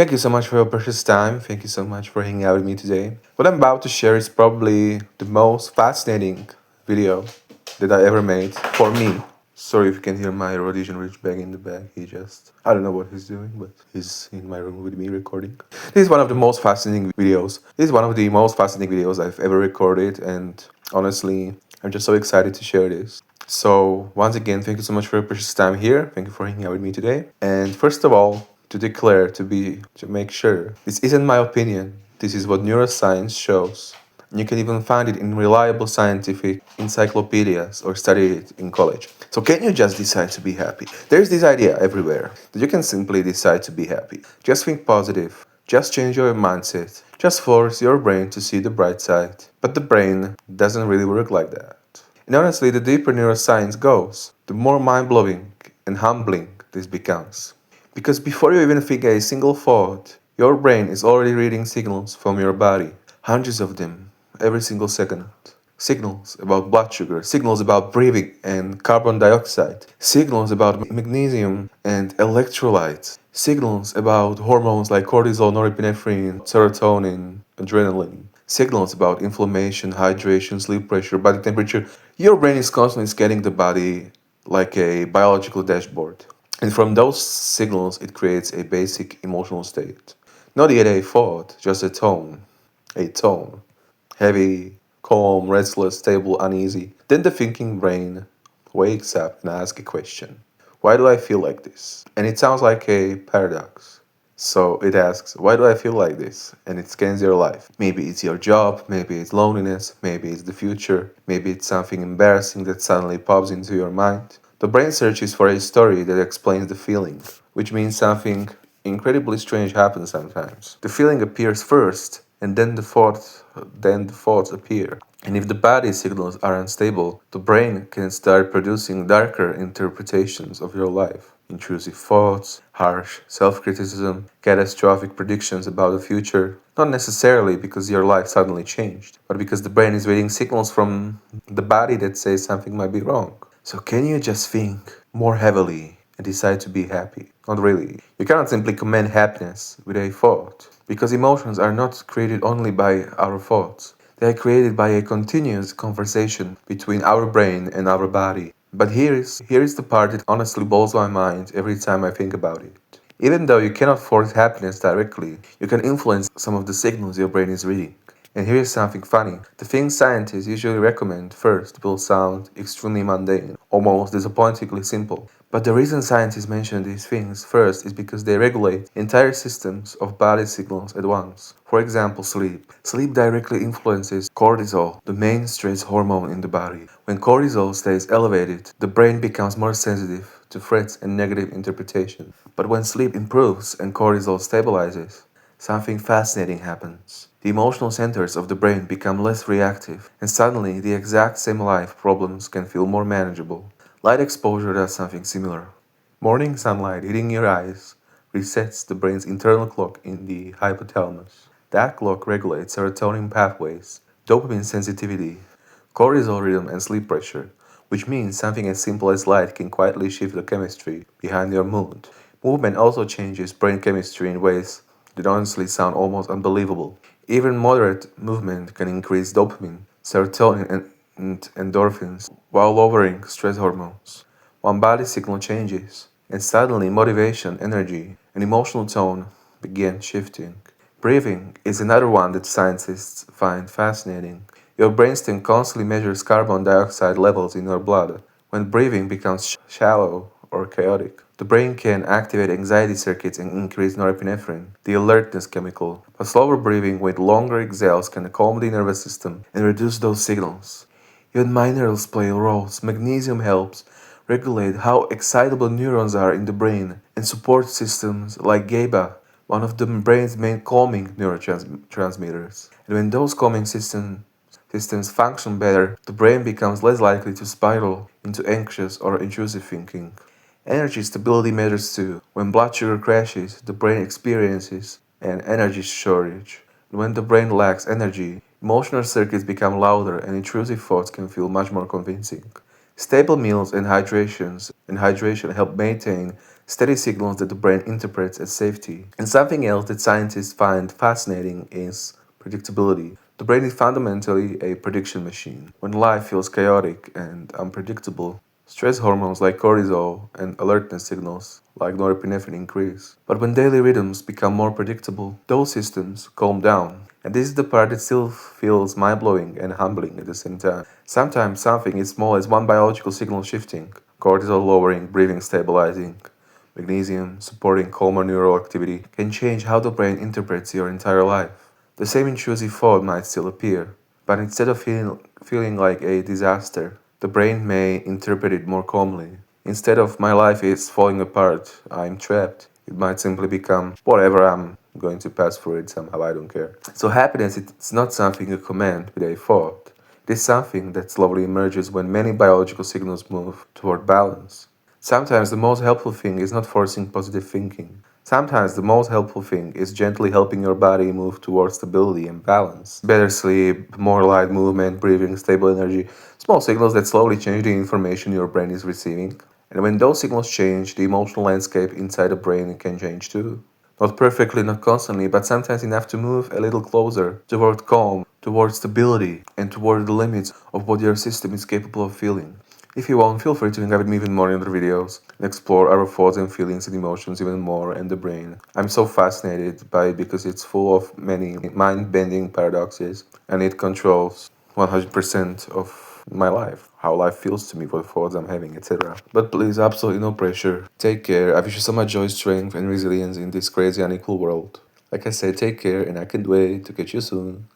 Thank you so much for your precious time. Thank you so much for hanging out with me today. What I'm about to share is probably the most fascinating video that I ever made for me. Sorry if you can hear my Rhodesian Ridgeback in the back. I don't know what he's doing, but he's in my room with me recording. This is one of the most fascinating videos. This is one of the most fascinating videos I've ever recorded, and honestly, I'm just so excited to share this. So, once again, thank you so much for your precious time here. Thank you for hanging out with me today. And first of all, to make sure, this isn't my opinion. This is what neuroscience shows. You can even find it in reliable scientific encyclopedias or study it in college. So can you just decide to be happy? There's this idea everywhere that you can simply decide to be happy. Just think positive. Just change your mindset. Just force your brain to see the bright side. But the brain doesn't really work like that. And honestly, the deeper neuroscience goes, the more mind-blowing and humbling this becomes. Because before you even think a single thought, your brain is already reading signals from your body, hundreds of them, every single second. Signals about blood sugar, signals about breathing and carbon dioxide, signals about magnesium and electrolytes, signals about hormones like cortisol, norepinephrine, serotonin, adrenaline, signals about inflammation, hydration, sleep pressure, body temperature. Your brain is constantly scanning the body like a biological dashboard. And from those signals, it creates a basic emotional state. Not yet a thought, just a tone. A tone. Heavy, calm, restless, stable, uneasy. Then the thinking brain wakes up and asks a question. Why do I feel like this? And it sounds like a paradox. So it asks, why do I feel like this? And it scans your life. Maybe it's your job, maybe it's loneliness, maybe it's the future, maybe it's something embarrassing that suddenly pops into your mind. The brain searches for a story that explains the feeling, which means something incredibly strange happens sometimes. The feeling appears first, and then the thoughts appear. And if the body signals are unstable, the brain can start producing darker interpretations of your life. Intrusive thoughts, harsh self criticism, catastrophic predictions about the future. Not necessarily because your life suddenly changed, but because the brain is reading signals from the body that say something might be wrong. So, can you just think more heavily and decide to be happy? Not really. You cannot simply command happiness with a thought, because emotions are not created only by our thoughts. They are created by a continuous conversation between our brain and our body. But here is the part that honestly blows my mind every time I think about it. Even though you cannot force happiness directly, you can influence some of the signals your brain is reading. And here is something funny. The things scientists usually recommend first will sound extremely mundane, almost disappointingly simple. But the reason scientists mention these things first is because they regulate entire systems of body signals at once. For example, sleep. Sleep directly influences cortisol, the main stress hormone in the body. When cortisol stays elevated, the brain becomes more sensitive to threats and negative interpretation. But when sleep improves and cortisol stabilizes, something fascinating happens. The emotional centers of the brain become less reactive, and suddenly the exact same life problems can feel more manageable. Light exposure does something similar. Morning sunlight hitting your eyes resets the brain's internal clock in the hypothalamus. That clock regulates serotonin pathways, dopamine sensitivity, cortisol rhythm, and sleep pressure, which means something as simple as light can quietly shift the chemistry behind your mood. Movement also changes brain chemistry in ways that honestly sound almost unbelievable. Even moderate movement can increase dopamine, serotonin, and endorphins while lowering stress hormones. One body signal changes, and suddenly motivation, energy, and emotional tone begin shifting. Breathing is another one that scientists find fascinating. Your brainstem constantly measures carbon dioxide levels in your blood. When breathing becomes shallow or chaotic, the brain can activate anxiety circuits and increase norepinephrine, the alertness chemical. But slower breathing with longer exhales can calm the nervous system and reduce those signals. Even minerals play roles. Magnesium helps regulate how excitable neurons are in the brain and support systems like GABA, one of the brain's main calming neurotransmitters. And when those systems function better, the brain becomes less likely to spiral into anxious or intrusive thinking. Energy stability matters too. When blood sugar crashes, the brain experiences an energy shortage. And when the brain lacks energy, emotional circuits become louder and intrusive thoughts can feel much more convincing. Stable meals and hydration help maintain steady signals that the brain interprets as safety. And something else that scientists find fascinating is predictability. The brain is fundamentally a prediction machine. When life feels chaotic and unpredictable, stress hormones like cortisol and alertness signals like norepinephrine increase. But when daily rhythms become more predictable, those systems calm down. And this is the part that still feels mind blowing and humbling at the same time. Sometimes something as small as one biological signal shifting, cortisol lowering, breathing stabilizing, magnesium supporting calmer neural activity, can change how the brain interprets your entire life. The same intrusive thought might still appear, but instead of feeling like a disaster, the brain may interpret it more calmly. Instead of my life is falling apart, I'm trapped, it might simply become whatever, I'm going to pass through it somehow, I don't care. So happiness it's not something you command with a thought. It is something that slowly emerges when many biological signals move toward balance. Sometimes the most helpful thing is not forcing positive thinking. Sometimes the most helpful thing is gently helping your body move towards stability and balance. Better sleep, more light movement, breathing, stable energy. Small signals that slowly change the information your brain is receiving. And when those signals change, the emotional landscape inside the brain can change too. Not perfectly, not constantly, but sometimes enough to move a little closer toward calm, toward stability, and toward the limits of what your system is capable of feeling. If you want, feel free to hang out with me even more in other videos and explore our thoughts and feelings and emotions even more and the brain. I'm so fascinated by it because it's full of many mind-bending paradoxes and it controls 100% of my life, how life feels to me, what thoughts I'm having, etc. But please, absolutely no pressure. Take care. I wish you so much joy, strength, and resilience in this crazy, unequal world. Like I said, take care, and I can't wait to catch you soon.